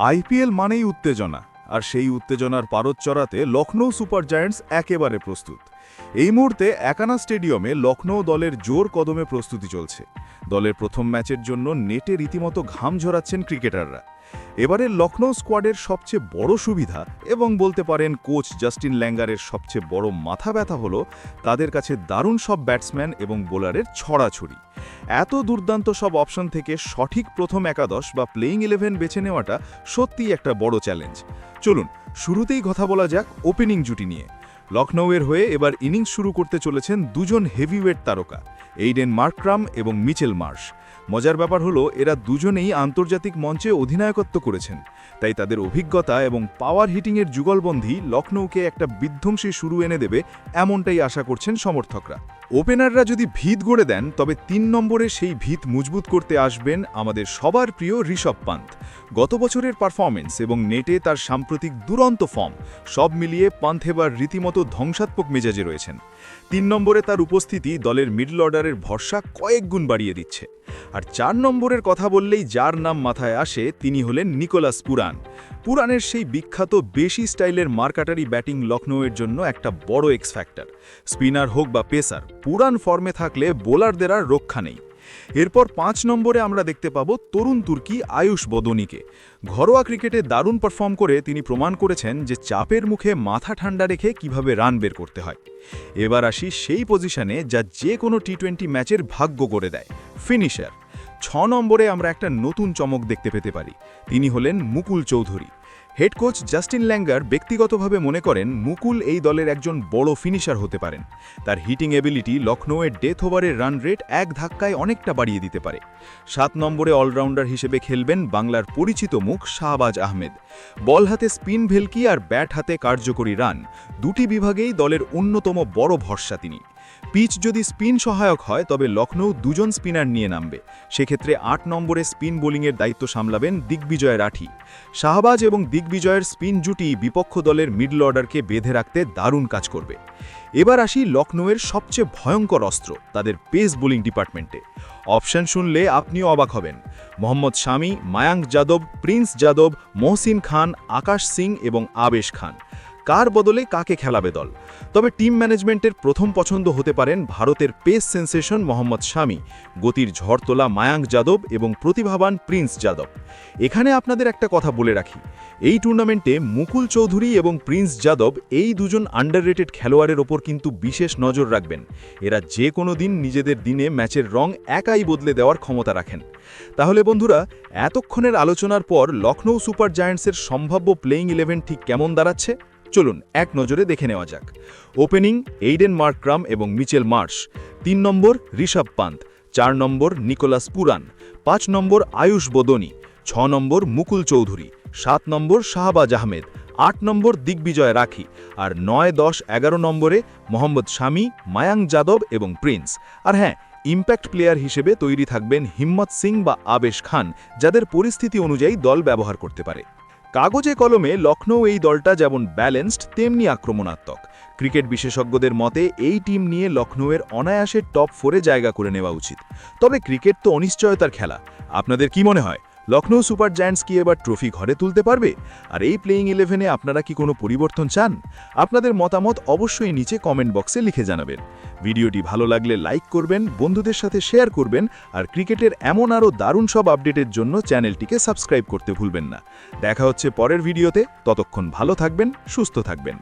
IPL মানেই উত্তেজনা, আর সেই উত্তেজনার পারদ চড়াতে লখনৌ সুপার জায়ান্টস একেবারে প্রস্তুত। এই মুহূর্তে একানা স্টেডিয়ামে লখনৌ দলের জোর কদমে প্রস্তুতি চলছে। দলের প্রথম ম্যাচের জন্য নেটে রীতিমতো ঘাম ঝরাচ্ছেন ক্রিকেটাররা। এবারের লখনৌ স্কোয়াডের সবচেয়ে বড় সুবিধা এবং বলতে পারেন কোচ জাস্টিন ল্যাঙ্গারের সবচেয়ে বড় মাথা ব্যথা হলো তাদের কাছে দারুণ সব ব্যাটসম্যান এবং বোলারের ছড়াছড়ি। এত দুর্দান্ত সব অপশন থেকে সঠিক প্রথম একাদশ বা প্লেইং 11 বেছে নেওয়াটা সত্যিই একটা বড় চ্যালেঞ্জ। চলুন শুরুতেই কথা বলা যাক ওপেনিং জুটি নিয়ে। লখনৌয়ের হয়ে এবার ইনিংস শুরু করতে চলেছেন দুজন হেভিওয়েট তারকা, এইডেন মার্করাম এবং মিচেল মার্শ। মজার ব্যাপার হলো এরা দুজনেই আন্তর্জাতিক মঞ্চে অধিনায়কত্ব করেছেন, তাই তাদের অভিজ্ঞতা এবং পাওয়ার হিটিংয়ের যুগলবন্ধী লখনৌকে একটা বিধ্বংসী শুরু এনে দেবে, এমনটাই আশা করছেন সমর্থকরা। ওপেনাররা যদি ভিত গড়ে দেন, তবে 3 নম্বরে সেই ভিত মজবুত করতে আসবেন আমাদের সবার প্রিয় ঋষভ পান্ত। গত বছরের পারফরমেন্স এবং নেটে তার সাম্প্রতিক দুরন্ত ফর্ম সব মিলিয়ে পান্ত এবার রীতিমতো ধ্বংসাত্মক মেজাজে রয়েছেন। 3 নম্বরে তার উপস্থিতি দলের মিডল অর্ডারের ভরসা কয়েক গুণ বাড়িয়ে দিচ্ছে। আর 4 নম্বরের কথা বললেই যার নাম মাথায় আসে তিনি হলেন নিকোলাস পুরান। পুরানের সেই বিখ্যাত বেশি স্টাইলের মারকাটারি ব্যাটিং লখনৌয়ের জন্য একটা বড় এক্স ফ্যাক্টর। স্পিনার হোক বা পেসার, পুরান ফর্মে থাকলে বোলারদের আর রক্ষা নেই। এরপর 5 নম্বরে আমরা দেখতে পাবো তরুণ তুর্কি আয়ুষ বদনীকে। ঘরোয়া ক্রিকেটে দারুণ পারফর্ম করে তিনি প্রমাণ করেছেন যে চাপের মুখে মাথা ঠান্ডা রেখে কিভাবে রান বের করতে হয়। এবার আসি সেই পজিশনে যা যে কোনো টি20 ম্যাচের ভাগ্য করে দেয়, ফিনিশার। 6 নম্বরে আমরা একটা নতুন চমক দেখতে পেতে পারি, তিনি হলেন Mukul Chowdhury. Head coach Justin Langer ব্যক্তিগতভাবে মনে করেন মুকুল এই দলের একজন বড় ফিনিশার হতে পারেন। তার হিটিং এবিলিটি লখনৌয়ের ডেথ ওভারের রান রেট এক ধাক্কায় অনেকটা বাড়িয়ে দিতে পারে। 7 নম্বরে অলরাউন্ডার হিসেবে খেলবেন বাংলার পরিচিত মুখ শাহবাজ আহমেদ। বল হাতে স্পিন ভেলকি আর ব্যাট হাতে কার্যকরী রান, দুটি বিভাগেই দলের অন্যতম বড় ভরসা তিনি। পিচ যদি স্পিন সহায়ক হয়, তবে লখনৌ দুজন স্পিনার নিয়ে নামবে। সেক্ষেত্রে 8 নম্বরে স্পিন বোলিংয়ের দায়িত্ব সামলাবেন দিগ্বিজয় রাঠি। শাহবাজ এবং দিগ্বিজয়ের স্পিন জুটি বিপক্ষ দলের মিডল অর্ডারকে বেঁধে রাখতে দারুণ কাজ করবে। এবার আসি লখনৌয়ের সবচেয়ে ভয়ঙ্কর অস্ত্র, তাদের পেস বোলিং ডিপার্টমেন্টে। অপশন শুনলে আপনিও অবাক হবেন। মোহাম্মদ শামি, মায়াঙ্ক যাদব, প্রিন্স যাদব, মহসিন খান, আকাশ সিং এবং আবেশ খান। কার বদলে কাকে খেলাবে দল? তবে টিম ম্যানেজমেন্টের প্রথম পছন্দ হতে পারেন ভারতের পেস সেন্সেশন মোহাম্মদ শামি, গতির ঝড় তোলা মায়াঙ্ক যাদব এবং প্রতিভাবান প্রিন্স যাদব। এখানে আপনাদের একটা কথা বলে রাখি, এই টুর্নামেন্টে মুকুল চৌধুরী এবং প্রিন্স যাদব এই দুজন আন্ডাররেটেড খেলোয়াড়ের ওপর কিন্তু বিশেষ নজর রাখবেন। এরা যে কোনো দিন নিজেদের দিনে ম্যাচের রং একাই বদলে দেওয়ার ক্ষমতা রাখেন। তাহলে বন্ধুরা, এতক্ষণের আলোচনার পর লখনৌ সুপার জায়ান্টসের সম্ভাব্য প্লেইং 11 ঠিক কেমন দাঁড়াচ্ছে চলুন এক নজরে দেখে নেওয়া যাক। ওপেনিং এইডেন মার্করাম এবং মিচেল মার্শ। 3 নম্বর ঋষভ পান্ত। 4 নম্বর নিকোলাস পুরান। 5 নম্বর আয়ুষ বদনী। 6 নম্বর মুকুল চৌধুরী। 7 নম্বর শাহবাজ আহমেদ। 8 নম্বর দিগ্বিজয় রাখি। আর 9, 10, 11 নম্বরে মোহাম্মদ শামি, মায়াঙ্ক যাদব এবং প্রিন্স। আর হ্যাঁ, ইম্প্যাক্ট প্লেয়ার হিসেবে তৈরি থাকবেন হিম্মত সিং বা আবেশ খান, যাদের পরিস্থিতি অনুযায়ী দল ব্যবহার করতে পারে। কাগজে কলমে লখনৌ এই দলটা যেমন ব্যালেন্সড তেমনি আক্রমণাত্মক। ক্রিকেট বিশেষজ্ঞদের মতে এই টিম নিয়ে লখনৌয়ের অনায়াসে টপ 4-এ জায়গা করে নেওয়া উচিত। তবে ক্রিকেট তো অনিশ্চয়তার খেলা। আপনাদের কি মনে হয়, লখনৌ সুপার জায়ান্টস কি এবার ট্রফি ঘরে তুলতে পারবে? আর এই প্লেইং 11-এ আপনারা কি কোনো পরিবর্তন চান? আপনাদের মতামত অবশ্যই নিচে কমেন্ট বক্সে লিখে জানাবেন। ভিডিওটি ভালো লাগলে লাইক করবেন, বন্ধুদের সাথে শেয়ার করবেন, আর ক্রিকেটের এমন আরও দারুণ সব আপডেটের জন্য চ্যানেলটিকে সাবস্ক্রাইব করতে ভুলবেন না। দেখা হচ্ছে পরের ভিডিওতে, ততক্ষণ ভালো থাকবেন, সুস্থ থাকবেন।